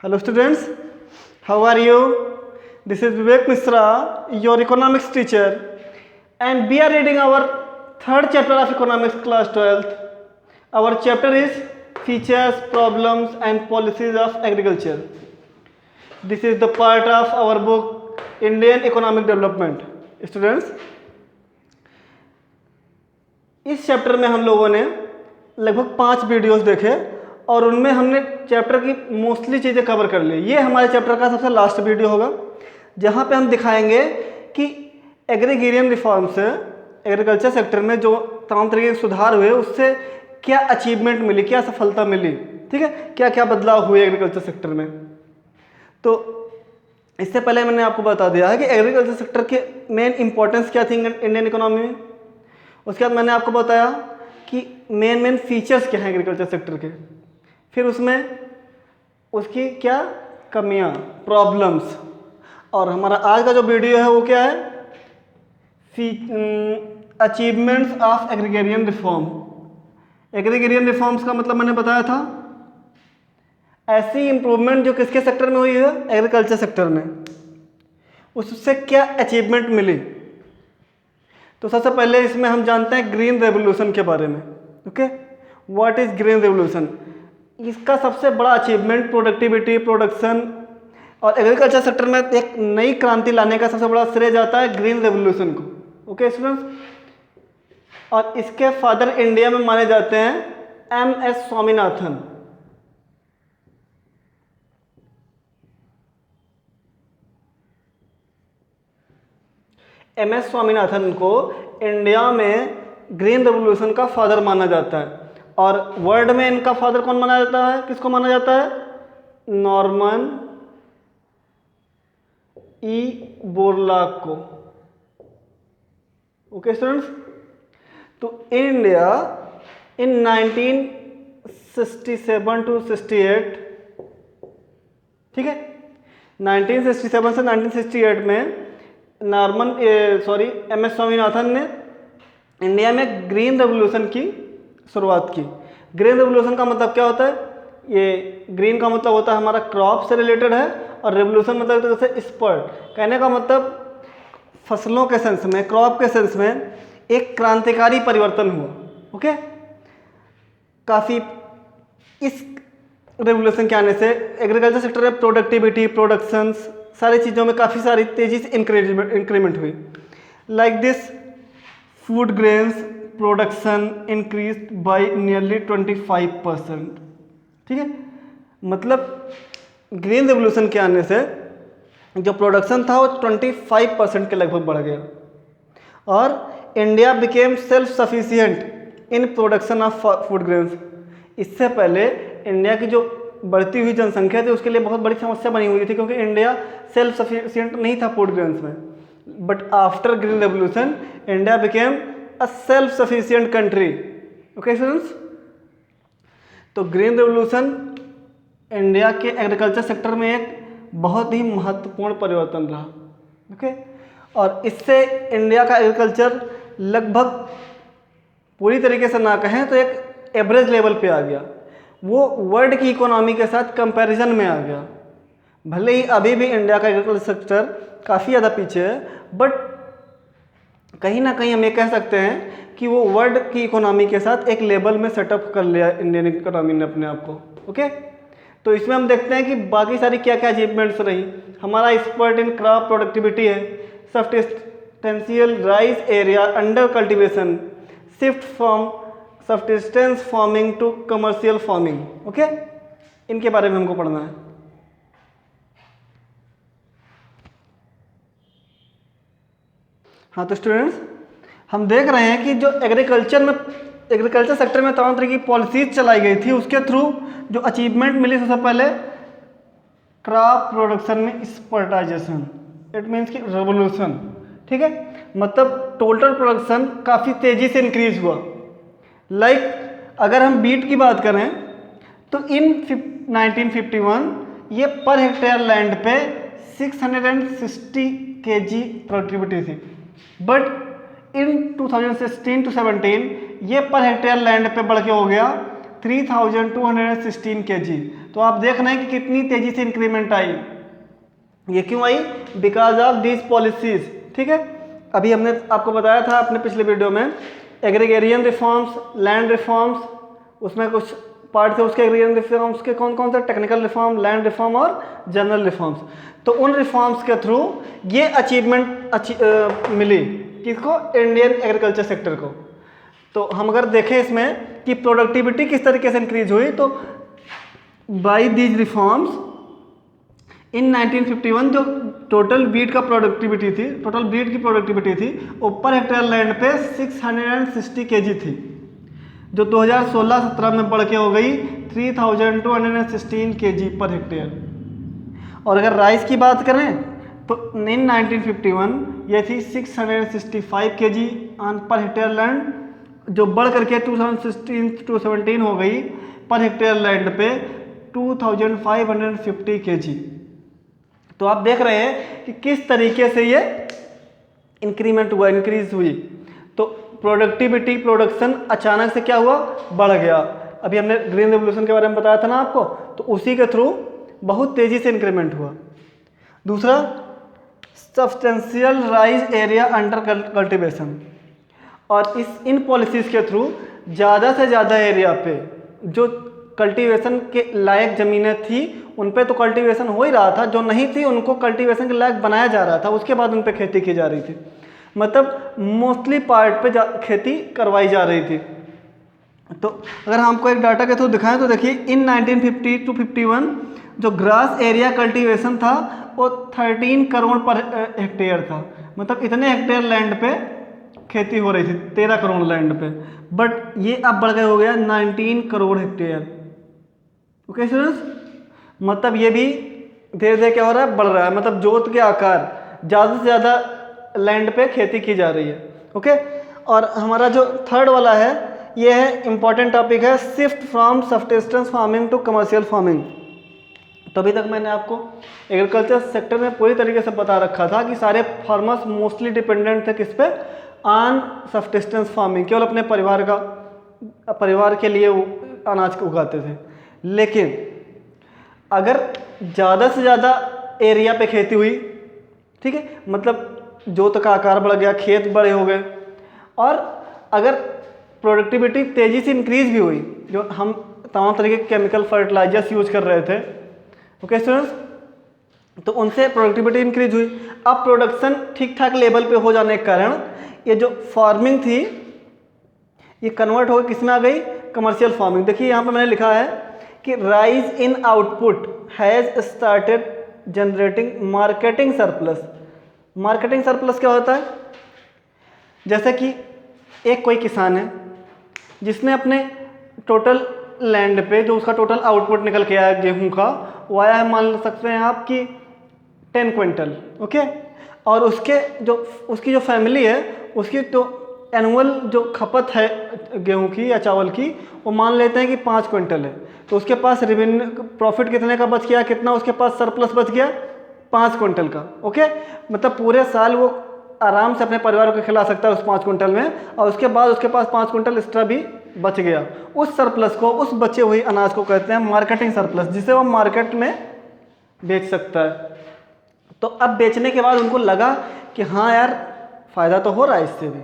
Hello students, how are you? This is Vivek Misra, your economics teacher, and we are reading our third chapter of economics class 12th. Our chapter is features, problems and policies of agriculture. This is the part of our book Indian Economic Development. Students, इस chapter में हम लोगों ने लगभग 5 videos देखे और उनमें हमने चैप्टर की मोस्टली चीज़ें कवर कर ली। ये हमारे चैप्टर का सबसे लास्ट वीडियो होगा जहाँ पे हम दिखाएंगे कि एग्रीगेरियन रिफॉर्म से एग्रीकल्चर सेक्टर में जो तमाम तरीके के सुधार हुए उससे क्या अचीवमेंट मिली, क्या सफलता मिली, ठीक है, क्या क्या बदलाव हुए एग्रीकल्चर सेक्टर में। तो इससे पहले मैंने आपको बता दिया है कि एग्रीकल्चर सेक्टर के मेन इंपॉर्टेंस क्या थी इंडियन इकोनॉमी में। उसके बाद मैंने आपको बताया कि मेन फीचर्स क्या हैं एग्रीकल्चर सेक्टर के, फिर उसमें उसकी क्या कमियां, प्रॉब्लम्स, और हमारा आज का जो वीडियो है वो क्या है, achievements of agrarian reform. Agrarian reforms का मतलब मैंने बताया था ऐसी इंप्रूवमेंट जो किसके सेक्टर में हुई है, एग्रीकल्चर सेक्टर में, उससे क्या अचीवमेंट मिली। तो सबसे पहले इसमें हम जानते हैं ग्रीन रेवोल्यूशन के बारे में। Okay, what is green revolution. इसका सबसे बड़ा अचीवमेंट प्रोडक्टिविटी, प्रोडक्शन और एग्रीकल्चर सेक्टर में एक नई क्रांति लाने का सबसे बड़ा श्रेय जाता है ग्रीन रेवोल्यूशन को। ओके स्टूडेंट्स, और इसके फादर इंडिया में माने जाते हैं एम.एस. स्वामीनाथन। एम.एस. स्वामीनाथन को इंडिया में ग्रीन रेवोल्यूशन का फादर माना जाता है और वर्ल्ड में इनका फादर कौन माना जाता है, किसको माना जाता है, नॉर्मन ई बोरलॉग को। ओके स्टूडेंट्स, तो इंडिया इन 1967 टू 68, ठीक है, 1967 से 1968 में एम.एस. स्वामीनाथन ने इंडिया में ग्रीन रेवोल्यूशन की शुरुआत की। ग्रीन रेवोल्यूशन का मतलब क्या होता है, ये ग्रीन का मतलब होता है हमारा क्रॉप से रिलेटेड है और रेवोल्यूशन मतलब जैसे स्पर्ट, कहने का मतलब फसलों के सेंस में, क्रॉप के सेंस में एक क्रांतिकारी परिवर्तन हुआ। ओके, काफ़ी इस रेवोल्यूशन के आने से एग्रीकल्चर सेक्टर में प्रोडक्टिविटी, प्रोडक्शंस, सारी चीज़ों में काफ़ी सारी तेज़ी से इंक्रीमेंट हुई। Like this food grains production increase by nearly 25%, ठीक है, मतलब ग्रीन रेवोल्यूशन के आने से जो प्रोडक्शन था वो 25% के लगभग बढ़ गया और India became self sufficient in production of food grains. इससे पहले इंडिया की जो बढ़ती हुई जनसंख्या थी उसके लिए बहुत बड़ी समस्या बनी हुई थी क्योंकि इंडिया सेल्फ सफिशिएंट नहीं था फूड ग्रेन्स में। But after green revolution India became a self sufficient country. Okay students, तो ग्रीन रेवोल्यूशन इंडिया के एग्रीकल्चर सेक्टर में एक बहुत ही महत्वपूर्ण परिवर्तन रहा। ओके, और इससे इंडिया का एग्रीकल्चर लगभग पूरी तरीके से ना कहें तो एक एवरेज लेवल पे आ गया, वो वर्ल्ड की इकोनॉमी के साथ कंपैरिजन में आ गया। भले ही अभी भी इंडिया का एग्रीकल्चर सेक्टर काफ़ी ज़्यादा पीछे है, बट कहीं ना कहीं हम ये कह सकते हैं कि वो वर्ल्ड की इकोनॉमी के साथ एक लेवल में सेटअप कर लिया इंडियन इकोनॉमी ने अपने आप को। ओके, तो इसमें हम देखते हैं कि बाकी सारी क्या क्या अचीवमेंट्स रही। हमारा एक्सपर्ट इन क्रॉप प्रोडक्टिविटी है, substantial rice area under cultivation, shift from subsistence farming to commercial farming. Okay, इनके बारे में हमको पढ़ना है। हाँ, तो स्टूडेंट्स हम देख रहे हैं कि जो एग्रीकल्चर सेक्टर में तमाम तरह की पॉलिसीज चलाई गई थी उसके थ्रू जो अचीवमेंट मिली, सबसे पहले क्रॉप प्रोडक्शन में एक्सपर्टाइजेशन, इट मीन्स कि रेवोल्यूशन, ठीक है, मतलब टोटल प्रोडक्शन काफ़ी तेज़ी से इंक्रीज हुआ। लाइक अगर हम बीट की बात करें तो इन 1951 ये पर हेक्टेयर लैंड पे 660 kg प्रोडक्टिविटी थी, बट इन 2016 टू 17 ये पर हेक्टेयर लैंड पे बढ़ के हो गया 3216 kg। तो आप देख रहे हैं कि कितनी तेजी से इंक्रीमेंट आई। ये क्यों आई? Because of this policies. ठीक है, अभी हमने आपको बताया था अपने पिछले वीडियो में एग्रीगेरियन रिफॉर्म्स, लैंड रिफॉर्म्स, उसमें कुछ पार्ट थे उसके एग्रीगेरियन रिफॉर्म्स के, कौन कौन से? टेक्निकल रिफॉर्म, लैंड रिफॉर्म और जनरल रिफॉर्म्स। तो उन रिफॉर्म्स के थ्रू ये अचीवमेंट मिली किसको? इंडियन एग्रीकल्चर सेक्टर को। तो हम अगर देखें इसमें कि प्रोडक्टिविटी किस तरीके से इंक्रीज हुई, तो बाय दीज रिफॉर्म्स इन 1951 जो टोटल बीट की प्रोडक्टिविटी थी वो पर हेक्टेयर लैंड पे 660 kg थी, जो 2016-17 में बढ़ के हो गई 3216 kg पर हेक्टेयर। और अगर राइस की बात करें तो इन 1951 ये थी 665 kg पर हेक्टेयर लैंड, जो बढ़ करके 2016-17 हो गई पर हेक्टेयर लैंड पे 2550 kg। तो आप देख रहे हैं कि किस तरीके से ये इंक्रीमेंट हुआ, इंक्रीज हुई। तो प्रोडक्टिविटी, प्रोडक्शन अचानक से क्या हुआ? बढ़ गया। अभी हमने ग्रीन रेवोल्यूशन के बारे में बताया था ना आपको, तो उसी के थ्रू बहुत तेजी से इंक्रीमेंट हुआ। दूसरा, substantial rise area under cultivation. और इन पॉलिसीज़ के थ्रू ज़्यादा से ज़्यादा एरिया पे जो कल्टीवेशन के लायक ज़मीनें थी उन पे तो कल्टीवेशन हो ही रहा था, जो नहीं थी उनको कल्टीवेशन के लायक बनाया जा रहा था, उसके बाद उन पे खेती की जा रही थी। मतलब मोस्टली पार्ट पे खेती करवाई जा रही थी। तो अगर हमको एक डाटा के थ्रू दिखाएं तो देखिए इन 1950 to 51 जो ग्रास एरिया कल्टीवेशन था वो 13 करोड़ पर हेक्टेयर था। मतलब इतने हेक्टेयर लैंड पे खेती हो रही थी, 13 करोड़ लैंड पे, बट ये अब बढ़ गए हो गया 19 करोड़ हेक्टेयर। ओके स्टूडेंट्स, मतलब ये भी धीरे धीरे क्या हो रहा है? बढ़ रहा है। मतलब जोत के आकार, ज़्यादा से ज़्यादा लैंड पे खेती की जा रही है। ओके, और हमारा जो थर्ड वाला है ये है इम्पॉर्टेंट टॉपिक है, shift from subsistence farming to commercial farming. तो अभी तक मैंने आपको एग्रीकल्चर सेक्टर में पूरी तरीके से बता रखा था कि सारे फार्मर्स मोस्टली डिपेंडेंट थे किस पे? ऑन सब्सिस्टेंस फार्मिंग, केवल अपने परिवार के लिए अनाज को उगाते थे। लेकिन अगर ज़्यादा से ज़्यादा एरिया पे खेती हुई, ठीक है, मतलब जोत का आकार बढ़ गया, खेत बड़े हो गए, और अगर प्रोडक्टिविटी तेज़ी से इंक्रीज भी हुई, जो हम तमाम तरीके के केमिकल फर्टिलाइजर्स यूज कर रहे थे, ओके स्टूडेंट्स, तो उनसे प्रोडक्टिविटी इंक्रीज हुई। अब प्रोडक्शन ठीक ठाक लेवल पे हो जाने के कारण ये जो फार्मिंग थी ये कन्वर्ट होकर किस में आ गई? Commercial farming. देखिए यहाँ पे मैंने लिखा है कि rise in output has started generating marketing surplus. Marketing surplus क्या होता है? जैसे कि एक कोई किसान है जिसने अपने टोटल लैंड पे जो उसका टोटल आउटपुट निकल के आया गेहूं का, वो आया है, मान सकते हैं आप कि 10 क्विंटल। ओके, और उसकी जो फैमिली है उसकी तो एनुअल जो खपत है गेहूं की या चावल की वो मान लेते हैं कि 5 क्विंटल है। तो उसके पास रेवेन्यू प्रॉफिट कितने का बच गया? कितना उसके पास सरप्लस बच गया? 5 क्विंटल का। ओके, मतलब पूरे साल वो आराम से अपने परिवार को खिला सकता है उस 5 क्विंटल में, और उसके बाद उसके पास 5 क्विंटल एक्स्ट्रा भी बच गया। उस सरप्लस को, उस बचे हुए अनाज को कहते हैं मार्केटिंग सरप्लस, जिसे वो मार्केट में बेच सकता है। तो अब बेचने के बाद उनको लगा कि हाँ यार फ़ायदा तो हो रहा है इससे भी।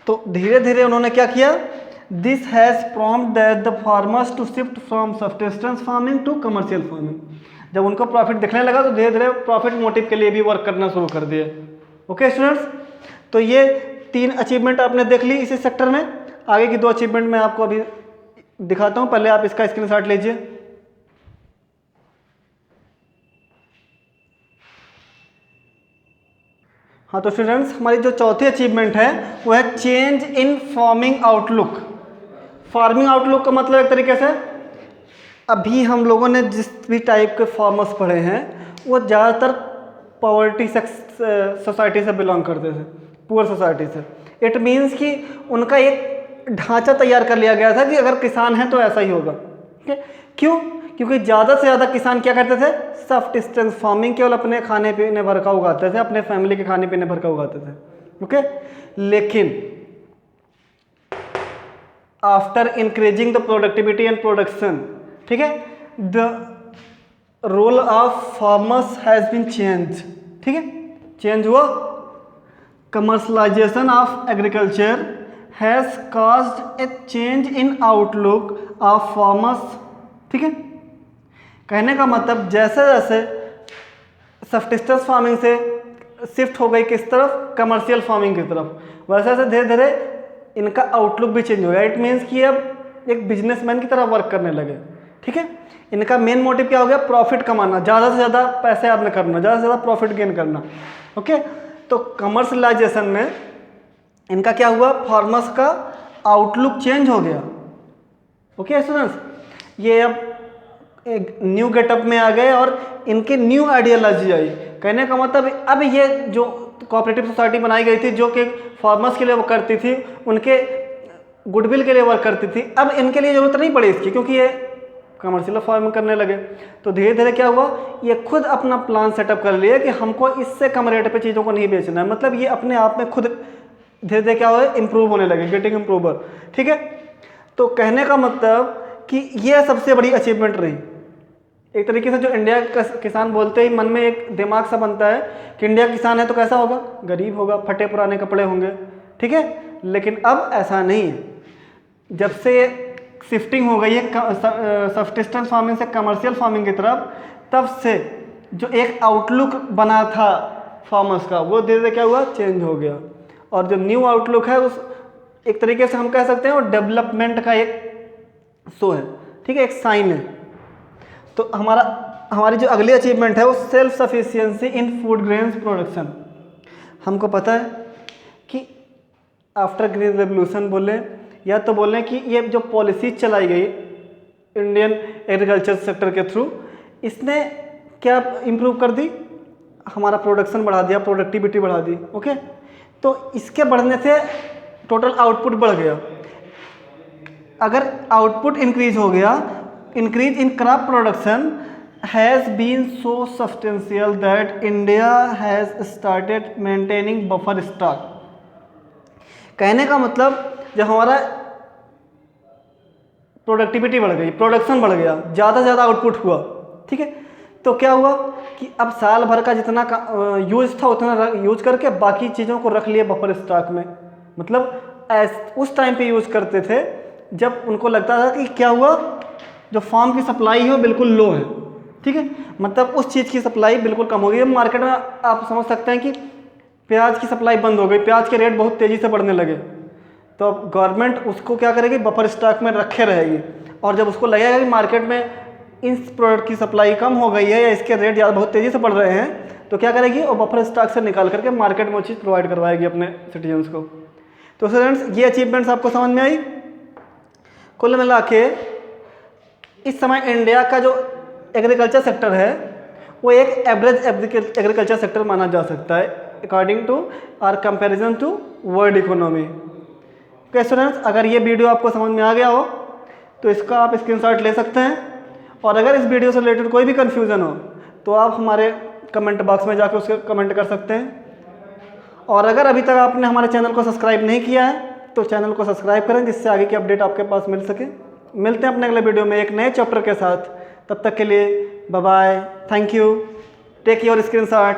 तो धीरे धीरे उन्होंने क्या किया? This has prompt that the farmers to shift from subsistence farming to commercial farming. जब उनको प्रॉफिट दिखने लगा तो धीरे धीरे प्रॉफिट मोटिव के लिए भी वर्क करना शुरू कर दिए। ओके स्टूडेंट्स, तो ये 3 अचीवमेंट आपने देख ली इसी सेक्टर में। आगे की 2 अचीवमेंट मैं आपको अभी दिखाता हूँ, पहले आप इसका स्क्रीनशॉट लीजिए। हाँ, तो स्टूडेंट्स हमारी जो चौथी अचीवमेंट है वो है change in farming outlook. Farming outlook का मतलब एक तरीके से अभी हम लोगों ने जिस भी टाइप के फार्मर्स पढ़े हैं वो ज़्यादातर पॉवर्टी सोसाइटी से बिलोंग करते थे, पुअर सोसाइटी से। इट मीन्स कि उनका एक ढांचा तैयार कर लिया गया था कि अगर किसान है तो ऐसा ही होगा। क्यों? क्योंकि ज़्यादा से ज़्यादा किसान क्या करते थे? सब्सिस्टेंस फार्मिंग, केवल अपने खाने पीने भर का उगाते थे, अपने फैमिली के खाने पीने भर का उगाते थे। ओके, लेकिन after increasing the productivity and production, ठीक है, the role of farmers has been change, ठीक है, चेंज हुआ। Commercialisation of agriculture has caused a change in outlook of farmers, ठीक है। कहने का मतलब जैसे जैसे सब्सिस्टेंस फार्मिंग से शिफ्ट हो गई किस तरफ, कमर्शियल फार्मिंग की तरफ, वैसे वैसे धीरे धीरे इनका आउटलुक भी चेंज हो गया। इट मीन्स कि अब एक बिजनेसमैन की तरह वर्क करने लगे, ठीक है। इनका मेन मोटिव क्या हो गया, प्रॉफिट कमाना, ज़्यादा से ज़्यादा पैसे अर्न करना, ज़्यादा से ज़्यादा प्रॉफिट गेन करना, ओके। तो कमर्शलाइजेशन में इनका क्या हुआ, फार्मर्स का आउटलुक चेंज हो गया, ओके स्टूडेंट्स। ये अब एक न्यू गेटअप में आ गए और इनके न्यू आइडियोलॉजी आई। कहने का मतलब अब ये जो कोऑपरेटिव सोसाइटी बनाई गई थी जो कि फार्मर्स के लिए वर्क करती थी, उनके गुडविल के लिए वर्क करती थी, अब इनके लिए ज़रूरत नहीं पड़ी इसकी, क्योंकि ये कमर्शियल फार्मिंग करने लगे। तो धीरे धीरे क्या हुआ, ये खुद अपना प्लान सेटअप कर लिए कि हमको इससे कम रेट पे चीज़ों को नहीं बेचना है। मतलब ये अपने आप में खुद धीरे धीरे क्या हुआ, इम्प्रूव होने लगे, गेटिंग इम्प्रूवर, ठीक है। तो कहने का मतलब कि ये सबसे बड़ी अचीवमेंट रही। एक तरीके से जो इंडिया का किसान बोलते ही मन में एक दिमाग सा बनता है कि इंडिया किसान है तो कैसा होगा, गरीब होगा, फटे पुराने कपड़े होंगे, ठीक है। लेकिन अब ऐसा नहीं है। जब से शिफ्टिंग हो गई है सब्सिस्टेंस फार्मिंग से कमर्शियल फार्मिंग की तरफ, तब से जो एक आउटलुक बना था फार्मर्स का, वो धीरे धीरे क्या हुआ, चेंज हो गया। और जो न्यू आउटलुक है उस एक तरीके से हम कह सकते हैं वो डेवलपमेंट का एक शो है, ठीक है, एक साइन है। तो हमारी जो अगली अचीवमेंट है वो सेल्फ सफिशिएंसी इन फूड ग्रेन्स प्रोडक्शन। हमको पता है कि आफ्टर ग्रीन रेवोल्यूशन बोले या तो बोलें कि ये जो पॉलिसी चलाई गई इंडियन एग्रीकल्चर सेक्टर के थ्रू, इसने क्या इम्प्रूव कर दी, हमारा प्रोडक्शन बढ़ा दिया, प्रोडक्टिविटी बढ़ा दी, ओके। तो इसके बढ़ने से टोटल आउटपुट बढ़ गया। अगर आउटपुट इंक्रीज हो गया, increase in crop production has been so substantial that India has started maintaining buffer stock। कहने का मतलब जब हमारा प्रोडक्टिविटी बढ़ गई, प्रोडक्शन बढ़ गया, ज़्यादा से ज़्यादा आउटपुट हुआ, ठीक है, तो क्या हुआ कि अब साल भर का जितना यूज था उतना यूज करके बाकी चीज़ों को रख लिए बफर स्टॉक में। मतलब उस टाइम पे यूज करते थे जब उनको लगता था कि क्या हुआ, जो फार्म की सप्लाई है वो बिल्कुल लो है, ठीक है। मतलब उस चीज़ की सप्लाई बिल्कुल कम हो गई। मार्केट में आप समझ सकते हैं कि प्याज की सप्लाई बंद हो गई, प्याज के रेट बहुत तेज़ी से बढ़ने लगे। तो अब गवर्नमेंट उसको क्या करेगी, बफर स्टॉक में रखे रहेगी। और जब उसको लगेगा कि मार्केट में इस प्रोडक्ट की सप्लाई कम हो गई है या इसके रेट ज़्यादा बहुत तेज़ी से बढ़ रहे हैं, तो क्या करेगी, और बफर स्टॉक से निकाल करके मार्केट में वो चीज़ प्रोवाइड करवाएगी अपने सिटीजन्स को। तो स्टूडेंट्स, ये अचीवमेंट्स आपको समझ में आई। कुल मिला के इस समय इंडिया का जो एग्रीकल्चर सेक्टर है वो एक एवरेज एग्रीकल्चर सेक्टर माना जा सकता है अकॉर्डिंग टू और comparison to world economy. Okay students, अगर ये वीडियो आपको समझ में आ गया हो तो इसका आप स्क्रीनशॉट ले सकते हैं। और अगर इस वीडियो से रिलेटेड कोई भी कन्फ्यूज़न हो तो आप हमारे कमेंट बॉक्स में जाकर उसके कमेंट कर सकते हैं। और अगर अभी तक आपने हमारे चैनल को सब्सक्राइब नहीं किया है तो चैनल को सब्सक्राइब करें, जिससे आगे की अपडेट आपके पास मिल सके। मिलते हैं अपने अगले वीडियो में एक नए चैप्टर के साथ। तब तक के लिए bye bye, thank you, take your screenshot.